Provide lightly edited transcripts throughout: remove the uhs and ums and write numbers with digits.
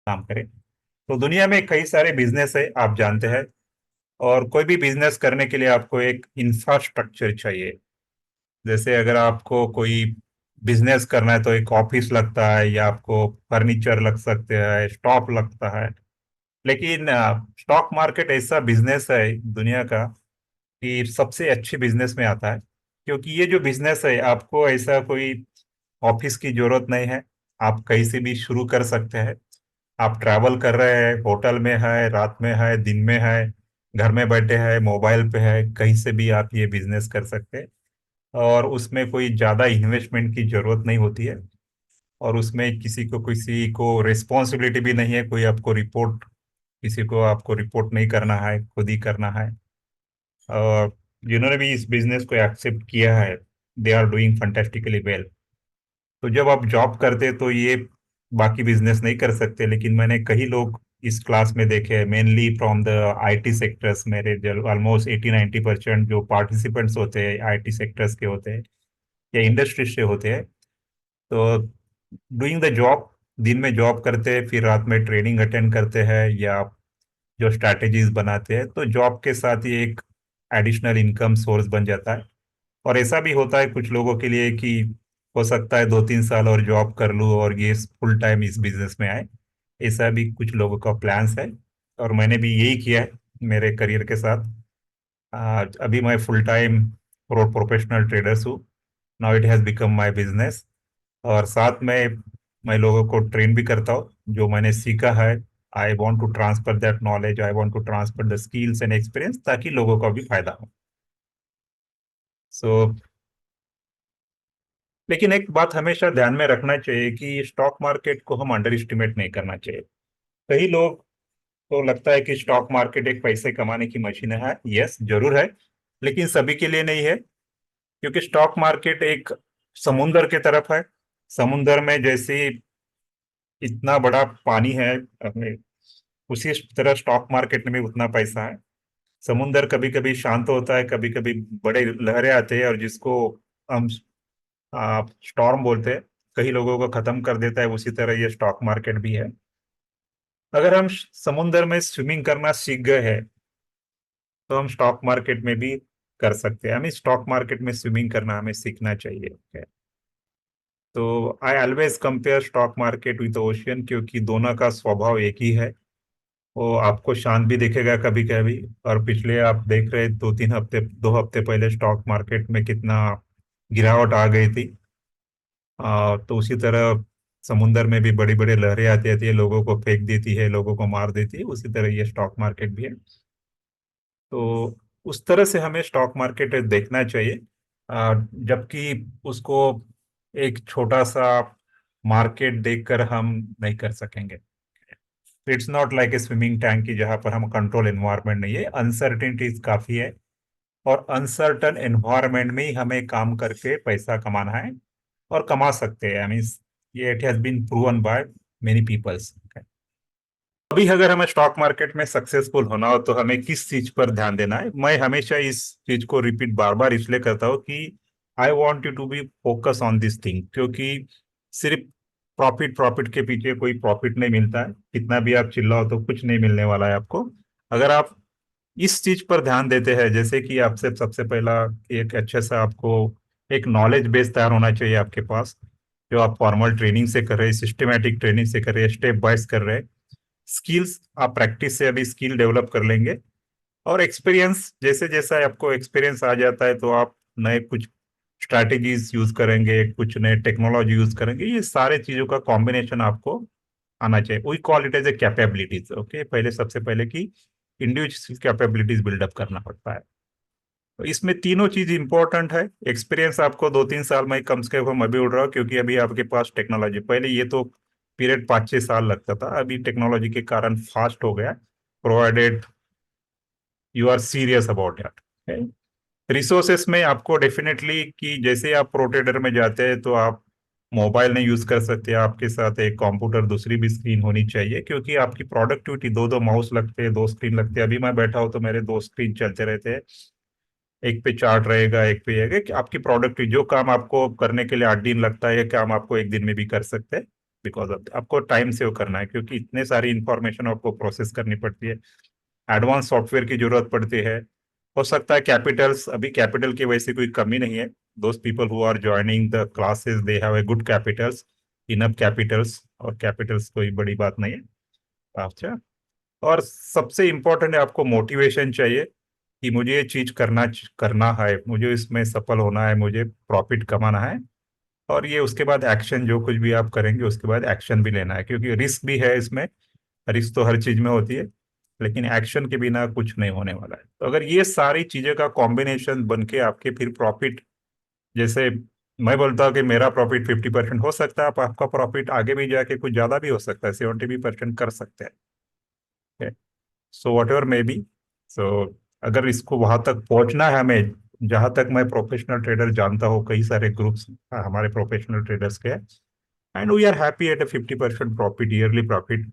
काम करें। तो दुनिया में कई सारे बिजनेस है, आप जानते हैं। और कोई भी बिजनेस करने के लिए आपको एक इंफ्रास्ट्रक्चर चाहिए। जैसे अगर आपको कोई बिजनेस करना है तो एक ऑफिस लगता है, या आपको फर्नीचर लग सकते हैं, स्टॉक लगता है। लेकिन स्टॉक मार्केट ऐसा बिजनेस है दुनिया का कि सबसे अच्छे बिजनेस में आता है। क्योंकि ये जो बिजनेस है, आपको ऐसा कोई ऑफिस की जरूरत नहीं है। आप कहीं से भी शुरू कर सकते हैं। आप ट्रैवल कर रहे हैं, होटल में है, रात में है, दिन में है, घर में बैठे हैं, मोबाइल पे है, कहीं से भी आप ये बिजनेस कर सकते हैं। और उसमें कोई ज्यादा इन्वेस्टमेंट की जरूरत नहीं होती है। और उसमें किसी को रिस्पॉन्सिबिलिटी भी नहीं है, कोई आपको रिपोर्ट किसी को आपको रिपोर्ट नहीं करना है, खुद ही करना है। और जिन्होंने भी इस बिजनेस को एक्सेप्ट किया है, दे आर डूइंग फंटेस्टिकली वेल। तो जब आप जॉब करते तो ये बाकी बिजनेस नहीं कर सकते, लेकिन मैंने कई लोग इस क्लास में देखे हैं, mainly from the IT sectors. मेरे जो ऑलमोस्ट 80-90% जो पार्टिसिपेंट्स होते हैं आईटी सेक्टर्स के होते हैं, या इंडस्ट्री से होते हैं। तो डूइंग द जॉब, दिन में जॉब करते हैं, फिर रात में ट्रेनिंग अटेंड करते हैं, या जो स्ट्रैटेजीज बनाते हैं, तो जॉब के साथ ये एक एडिशनल इनकम सोर्स बन जाता है। और ऐसा भी होता है कुछ लोगों के लिए कि हो सकता है 2-3 साल और जॉब कर लूँ और ये फुल टाइम इस बिजनेस में आए। ऐसा भी कुछ लोगों का प्लान्स है। और मैंने भी यही किया है मेरे करियर के साथ। अभी मैं फुल टाइम प्रोफेशनल ट्रेडर्स हूँ। Now it has become my business. और साथ में मैं लोगों को ट्रेन भी करता हूँ, जो मैंने सीखा है। I want to transfer that knowledge, I want to transfer the skills and experience, ताकि लोगों का भी फायदा हो। सो लेकिन एक बात हमेशा ध्यान में रखना चाहिए कि स्टॉक मार्केट को हम अंडर एस्टिमेट नहीं करना चाहिए। कई लोग को लगता है कि स्टॉक मार्केट एक पैसे कमाने की मशीन है। यस, जरूर है। लेकिन सभी के लिए नहीं है। क्योंकि स्टॉक मार्केट एक समुंदर के तरफ है। समुंदर में जैसे इतना बड़ा पानी है अपने, उसी तरह स्टॉक मार्केट में भी उतना पैसा है। समुंदर कभी कभी शांत होता है, कभी कभी बड़े लहरें आते हैं, और जिसको हम स्टॉर्म बोलते हैं, कई लोगों को खत्म कर देता है। उसी तरह ये स्टॉक मार्केट भी है। अगर हम समुंदर में स्विमिंग करना सीख गए हैं, तो हम स्टॉक मार्केट में भी कर सकते हैं। हमें स्टॉक मार्केट में स्विमिंग करना हमें सीखना चाहिए। तो I always compare stock market with ocean, क्योंकि दोनों का स्वभाव एक ही है। वो आपको शांत भी दिखेगा कभी कभी। और पिछले आप देख रहे 2-3 हफ्ते, 2 हफ्ते पहले स्टॉक मार्केट में कितना गिरावट आ गई थी। तो उसी तरह समुंदर में भी बड़ी बड़ी लहरें आती आती है, लोगों को फेंक देती है, लोगों को मार देती है। उसी तरह ये स्टॉक मार्केट भी है। तो उस तरह से हमें स्टॉक मार्केट देखना चाहिए। जबकि उसको एक छोटा सा मार्केट देखकर हम नहीं कर सकेंगे। It's not like a swimming tank की जहां पर हम कंट्रोल एनवायरनमेंट नहीं है, अनसर्टेनिटीज काफी है। और अनसर्टन एनवायरनमेंट में ही हमें काम करके पैसा कमाना है, और कमा सकते हैं। आई मीन, ये it has been proven by many peoples. अभी अगर हमें स्टॉक मार्केट में सक्सेसफुल होना हो, तो हमें किस चीज पर ध्यान देना है। मैं हमेशा इस चीज को रिपीट बार बार इसलिए करता हूँ कि I want you to be focus on this thing. क्योंकि सिर्फ प्रॉफिट प्रॉफिट के पीछे कोई प्रॉफिट नहीं मिलता है। कितना भी आप चिल्लाओ तो कुछ नहीं मिलने वाला है आपको। अगर आप इस चीज पर ध्यान देते हैं, जैसे कि आपसे सबसे पहला, एक अच्छे से आपको एक नॉलेज बेस तैयार होना चाहिए आपके पास। जो आप फॉर्मल ट्रेनिंग से कर रहे हैं, सिस्टमेटिक ट्रेनिंग से कर रहे हैं, स्टेप बाइज कर रहे हैं। स्किल्स आप प्रैक्टिस से अभी स्किल डेवलप कर लेंगे। और एक्सपीरियंस, जैसे जैसा आपको एक्सपीरियंस आ जाता है, तो आप नए कुछ स्ट्रैटेजीज यूज करेंगे, कुछ नए टेक्नोलॉजी यूज करेंगे। ये सारे चीजों का कॉम्बिनेशन आपको आना चाहिए। We call it as a capabilities. Okay, पहले सबसे पहले की इंडिविजुअल कैपेबिलिटीज बिल्डअप करना पड़ता है। तो इसमें तीनों चीज इंपॉर्टेंट है। एक्सपीरियंस आपको 2-3 साल में कम से कम अभी उड़ रहा हो, क्योंकि अभी आपके पास टेक्नोलॉजी, पहले ये तो पीरियड 5-6 साल लगता था, अभी टेक्नोलॉजी के कारण फास्ट हो गया। Provided you are serious about that. Resources में आपको डेफिनेटली कि जैसे आप प्रो ट्रेडर में जाते हैं, तो आप मोबाइल नहीं यूज कर सकते। आपके साथ एक कंप्यूटर, दूसरी भी स्क्रीन होनी चाहिए, क्योंकि आपकी प्रोडक्टिविटी, दो दो माउस लगते हैं, दो स्क्रीन लगते हैं। अभी मैं बैठा हूं तो मेरे दो स्क्रीन चलते रहते हैं। एक पे चार्ट रहेगा, एक पे रहेगा कि आपकी प्रोडक्ट जो काम आपको करने के लिए 8 दिन लगता है, ये काम आपको एक दिन में भी कर सकते हैं। बिकॉज ऑफ आपको टाइम सेव करना है, क्योंकि इतने सारी इंफॉर्मेशन आपको प्रोसेस करनी पड़ती है, एडवांस सॉफ्टवेयर की जरूरत पड़ती है। हो सकता है कैपिटल्स, अभी कैपिटल की वजह से कोई कमी नहीं है, those people who are joining the classes they have a good capitals, enough capitals, और कैपिटल्स कोई बड़ी बात नहीं है। अच्छा, और सबसे इम्पोर्टेंट है आपको मोटिवेशन चाहिए कि मुझे ये चीज करना करना है, मुझे इसमें सफल होना है, मुझे प्रॉफिट कमाना है। और ये उसके बाद एक्शन, जो कुछ भी आप करेंगे उसके बाद एक्शन भी लेना है, क्योंकि रिस्क भी है इसमें। रिस्क तो हर चीज में होती है, लेकिन एक्शन के बिना कुछ नहीं होने वाला है। तो अगर ये सारी चीजें का कॉम्बिनेशन बन के आपके फिर प्रॉफिट, जैसे मैं बोलता हूँ कि मेरा प्रॉफिट 50% हो सकता है, आपका प्रॉफिट आगे भी जाके कुछ ज्यादा भी हो सकता है, 70% कर सकते हैं। So whatever may be. So अगर इसको वहां तक पहुंचना है हमें, जहां तक मैं प्रोफेशनल ट्रेडर जानता हूँ, कई सारे ग्रुप्स हमारे प्रोफेशनल ट्रेडर्स के, and we are happy at a 50% profit, yearly profit.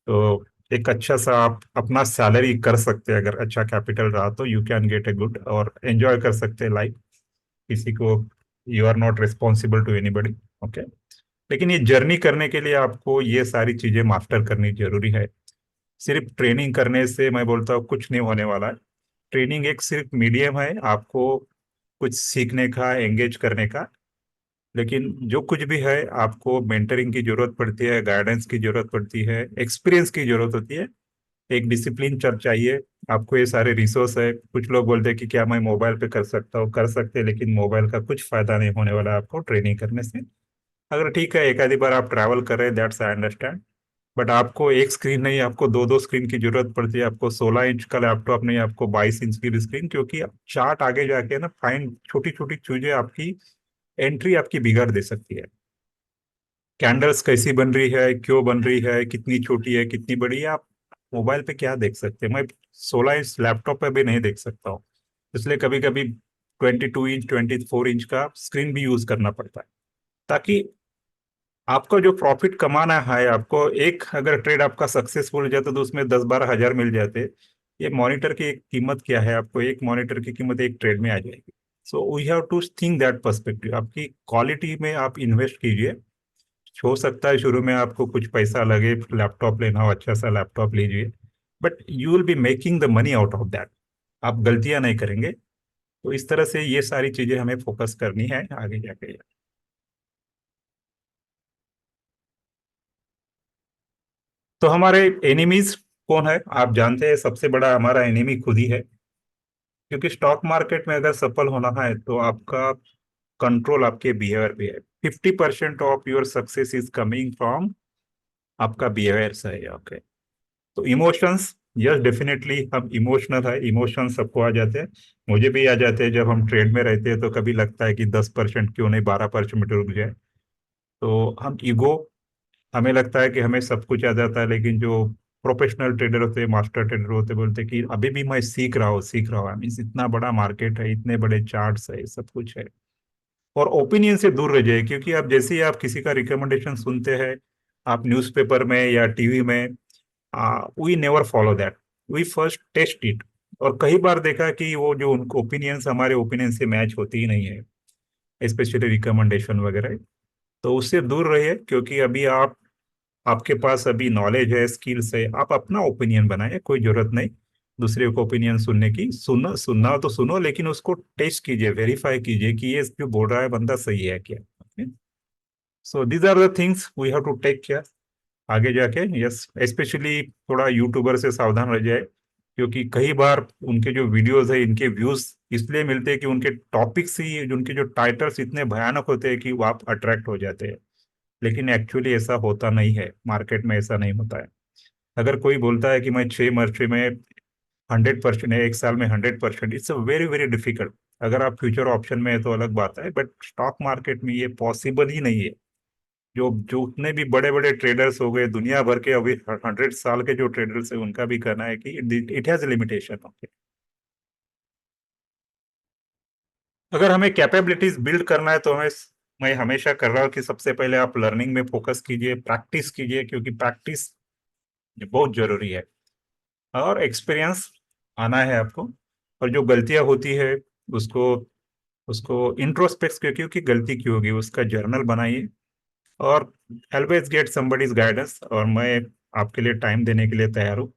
तो एक अच्छा सा आप अपना सैलरी कर सकते हैं, अगर अच्छा कैपिटल रहा तो you can get a good और एंजॉय कर सकते हैं लाइफ। किसी को, you are not responsible to anybody. Okay, लेकिन ये जर्नी करने के लिए आपको ये सारी चीजें मास्टर करनी जरूरी है। सिर्फ ट्रेनिंग करने से मैं बोलता हूँ कुछ नहीं होने वाला है। ट्रेनिंग एक सिर्फ मीडियम है आपको कुछ सीखने का, एंगेज करने का। लेकिन जो कुछ भी है, आपको मेंटरिंग की जरूरत पड़ती है, गाइडेंस की जरूरत पड़ती है, एक्सपीरियंस की जरूरत होती है, एक डिसिप्लिन चल चाहिए आपको। ये सारे रिसोर्स है। कुछ लोग बोलते हैं कि क्या मैं मोबाइल पे कर सकता हूँ, कर सकते हैं, लेकिन मोबाइल का कुछ फायदा नहीं होने वाला है आपको ट्रेनिंग करने से। अगर ठीक है एक आधी बार आप ट्रैवल कर रहे हैं, दैट्स आई अंडरस्टैंड, बट आपको एक स्क्रीन नहीं, आपको दो दो स्क्रीन की जरूरत पड़ती है। आपको 16 इंच का लैपटॉप नहीं, आपको 22 इंच की भी स्क्रीन, क्योंकि चार्ट आगे जाके ना फाइन छोटी छोटी चीजें आपकी एंट्री आपकी बिगाड़ दे सकती है। कैंडल्स कैसी बन रही है, क्यों बन रही है, कितनी छोटी है, कितनी बड़ी है, आप मोबाइल पे क्या देख सकते हैं, मैं 16 इंच लैपटॉप पे भी नहीं देख सकता हूँ। इसलिए कभी कभी 22 इंच 24 इंच का स्क्रीन भी यूज करना पड़ता है, ताकि आपको जो प्रॉफिट कमाना है, आपको एक अगर ट्रेड आपका सक्सेसफुल हो जाता तो उसमें 10-12 हज़ार मिल जाते। ये मॉनिटर की एक कीमत क्या है, आपको एक मॉनिटर की कीमत एक ट्रेड में आ जाएगी। So we have to think that perspective, आपकी क्वालिटी में आप इन्वेस्ट कीजिए। हो सकता है शुरू में आपको कुछ पैसा लगे, लैपटॉप लेना हो, अच्छा सा लैपटॉप लीजिए, but you will be making the money out of that. आप गलतियां नहीं करेंगे। तो इस तरह से ये सारी चीजें हमें फोकस करनी है आगे जाके। तो हमारे एनिमीज कौन है आप जानते हैं, सबसे बड़ा हमारा एनिमी खुद ही है। क्योंकि स्टॉक मार्केट में अगर सफल होना है तो आपका कंट्रोल आपके बिहेवियर पे है। 50% of your success is coming from आपका बिहेवियर से है। ओके, तो इमोशंस, यस डेफिनेटली हम इमोशनल है, इमोशंस सबको आ जाते हैं। मुझे भी आ जाते हैं, जब हम ट्रेड में रहते हैं तो कभी लगता है कि 10% क्यों नहीं 12% रुक जाए। तो हम ईगो, हमें लगता है कि हमें सब कुछ आ जाता है, लेकिन जो प्रोफेशनल ट्रेडर होते हैं, मास्टर ट्रेडर होते हैं, बोलते हैं कि अभी भी मैं सीख रहा हूँ, मीन्स इतना बड़ा मार्केट है, इतने बड़े चार्ट्स है, सब कुछ है। और ओपिनियन से दूर रह जाए, क्योंकि आप जैसे ही आप किसी का रिकमेंडेशन सुनते हैं, आप न्यूज़पेपर में या टीवी में, we never follow that, we first test it. और कई बार देखा कि वो जो उनको ओपिनियंस हमारे ओपिनियन से मैच होती ही नहीं है, स्पेशली रिकमेंडेशन वगैरह। तो उससे दूर रहिए, क्योंकि अभी आप, आपके पास अभी नॉलेज है, स्किल्स है, आप अपना ओपिनियन बनाए, कोई जरूरत नहीं दूसरे को ओपिनियन सुनने की। सुनना सुनना तो सुनो, लेकिन उसको टेस्ट कीजिए, वेरीफाई कीजिए कि ये जो बोल रहा है बंदा सही है क्या। So these are the things we have to take care आगे जाके। यस, स्पेशली थोड़ा यूट्यूबर से सावधान रह जाए, क्योंकि कई बार उनके जो वीडियोस है, इनके व्यूज इसलिए मिलते हैं कि उनके टॉपिक्स ही, उनके जो टाइटल्स इतने भयानक होते हैं कि वो आप अट्रैक्ट हो जाते हैं। लेकिन एक्चुअली ऐसा होता नहीं है, मार्केट में ऐसा नहीं होता है। अगर कोई बोलता है कि मैं 6 महीने में 100% है, एक साल में 100%, it's a very very difficult. अगर आप फ्यूचर ऑप्शन में है तो अलग बात है, बट स्टॉक मार्केट में ये पॉसिबल ही नहीं है। जो जो उतने भी बड़े बड़े ट्रेडर्स हो गए दुनिया भर के, अभी 100 साल के जो ट्रेडर्स है, उनका भी कहना है कि इट हैज लिमिटेशन। ओके, अगर हमें कैपेबिलिटीज बिल्ड करना है तो हमें, मैं हमेशा कर रहा हूँ कि सबसे पहले आप लर्निंग में फोकस कीजिए, प्रैक्टिस कीजिए, क्योंकि प्रैक्टिस बहुत जरूरी है। और एक्सपीरियंस आना है आपको। और जो गलतियां होती है उसको उसको इंट्रोस्पेक्ट, क्योंकि गलती क्यों होगी उसका जर्नल बनाइए। और ऑलवेज गेट समबडीज गाइडेंस। और मैं आपके लिए टाइम देने के लिए तैयार हूँ।